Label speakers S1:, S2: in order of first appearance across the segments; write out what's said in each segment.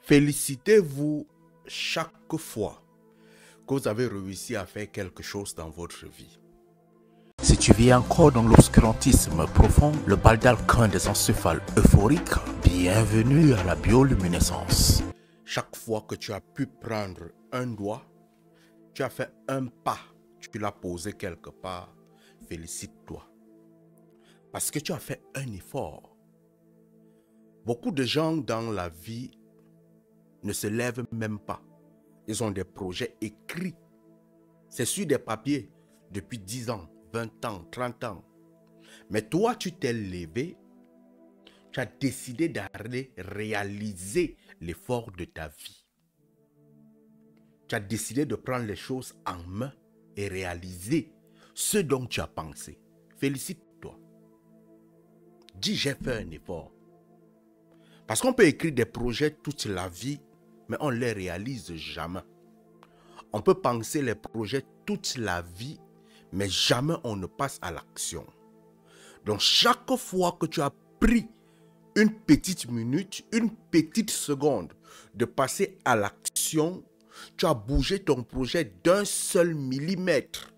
S1: Félicitez-vous chaque fois que vous avez réussi à faire quelque chose dans votre vie.
S2: Si tu vis encore dans l'obscurantisme profond, le bal d'alcun des encéphales euphoriques, bienvenue à la bioluminescence.
S1: Chaque fois que tu as pu prendre un doigt, tu as fait un pas, tu l'as posé quelque part, félicite-toi. Parce que tu as fait un effort. Beaucoup de gens dans la vie ne se lèvent même pas. Ils ont des projets écrits. C'est sur des papiers depuis 10 ans, 20 ans, 30 ans. Mais toi, tu t'es levé, tu as décidé d'aller réaliser l'effort de ta vie. Tu as décidé de prendre les choses en main et réaliser ce dont tu as pensé. Félicite-toi. Dis, j'ai fait un effort. Parce qu'on peut écrire des projets toute la vie, mais on ne les réalise jamais. On peut penser les projets toute la vie, mais jamais on ne passe à l'action. Donc chaque fois que tu as pris une petite minute, une petite seconde de passer à l'action, tu as bougé ton projet d'un seul millimètre.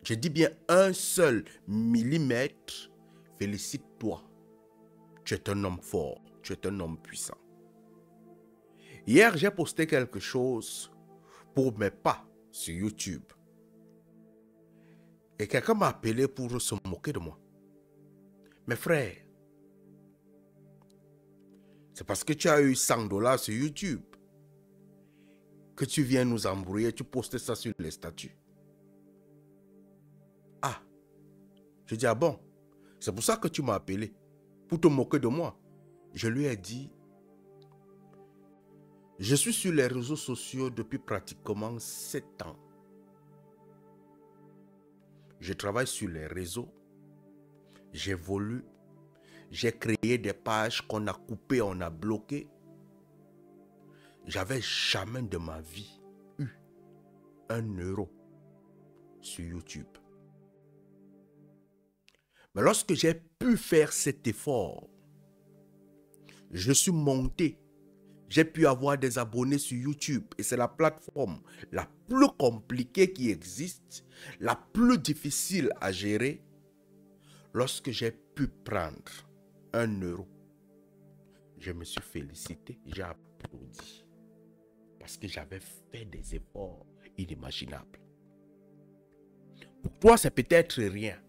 S1: Je dis bien un seul millimètre. Félicite-toi. Tu es un homme fort, tu es un homme puissant. Hier, j'ai posté quelque chose pour mes pas sur YouTube. Et quelqu'un m'a appelé pour se moquer de moi. Mes frères, c'est parce que tu as eu $100 sur YouTube que tu viens nous embrouiller, tu postes ça sur les statuts. Ah, je dis, ah bon, c'est pour ça que tu m'as appelé, pour te moquer de moi. Je lui ai dit, je suis sur les réseaux sociaux depuis pratiquement 7 ans. Je travaille sur les réseaux, j'évolue, j'ai créé des pages qu'on a coupées, on a bloquées. J'avais jamais de ma vie eu €1 sur YouTube. Mais lorsque j'ai pu faire cet effort, je suis monté. J'ai pu avoir des abonnés sur YouTube et c'est la plateforme la plus compliquée qui existe, la plus difficile à gérer. Lorsque j'ai pu prendre €1, je me suis félicité, j'ai applaudi. Parce que j'avais fait des efforts inimaginables. Pour toi, c'est peut-être rien.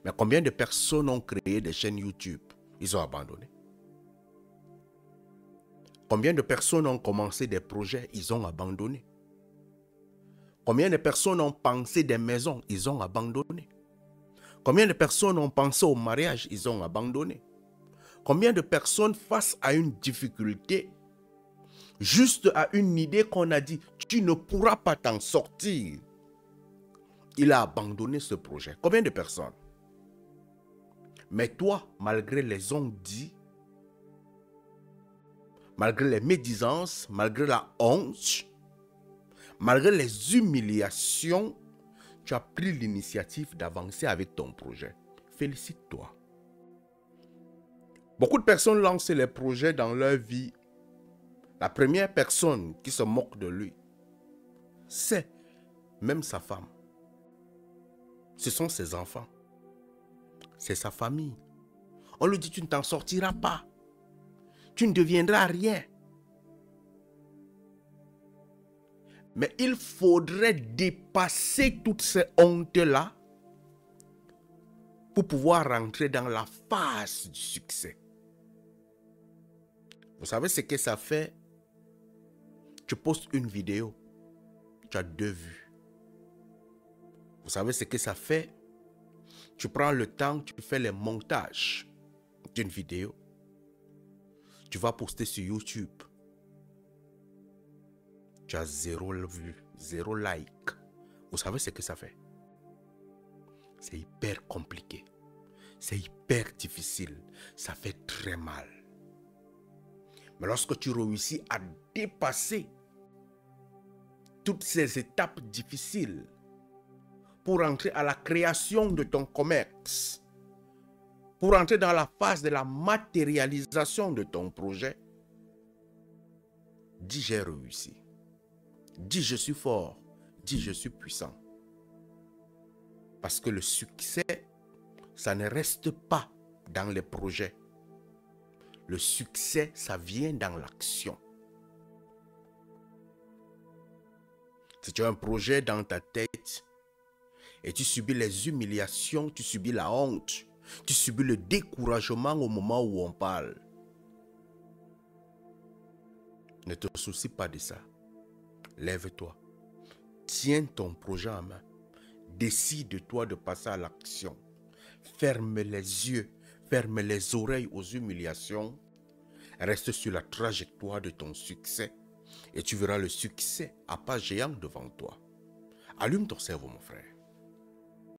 S1: Mais combien de personnes ont créé des chaînes YouTube? Ils ont abandonné. Combien de personnes ont commencé des projets? Ils ont abandonné. Combien de personnes ont pensé des maisons? Ils ont abandonné. Combien de personnes ont pensé au mariage? Ils ont abandonné. Combien de personnes face à une difficulté, juste à une idée qu'on a dit, tu ne pourras pas t'en sortir, il a abandonné ce projet? Combien de personnes? Mais toi, malgré les on-dit, malgré les médisances, malgré la honte, malgré les humiliations, tu as pris l'initiative d'avancer avec ton projet. Félicite-toi. Beaucoup de personnes lancent les projets dans leur vie. La première personne qui se moque de lui, c'est même sa femme. Ce sont ses enfants. C'est sa famille. On lui dit, tu ne t'en sortiras pas. Tu ne deviendras rien. Mais il faudrait dépasser toutes ces hontes-là pour pouvoir rentrer dans la phase du succès. Vous savez ce que ça fait? Tu postes une vidéo, tu as 2 vues. Vous savez ce que ça fait? Tu prends le temps, tu fais les montages d'une vidéo. Tu vas poster sur YouTube. Tu as 0 vues, 0 like. Vous savez ce que ça fait? C'est hyper compliqué. C'est hyper difficile. Ça fait très mal. Mais lorsque tu réussis à dépasser toutes ces étapes difficiles pour entrer à la création de ton commerce, pour entrer dans la phase de la matérialisation de ton projet, Dis j'ai réussi. Dis je suis fort. Dis je suis puissant. Parce que le succès, ça ne reste pas dans les projets. Le succès, ça vient dans l'action. Si tu as un projet dans ta tête et tu subis les humiliations, tu subis la honte, tu subis le découragement au moment où on parle, ne te soucie pas de ça. Lève-toi. Tiens ton projet en main. Décide-toi de passer à l'action. Ferme les yeux, ferme les oreilles aux humiliations. Reste sur la trajectoire de ton succès et tu verras le succès à pas géant devant toi. Allume ton cerveau, mon frère.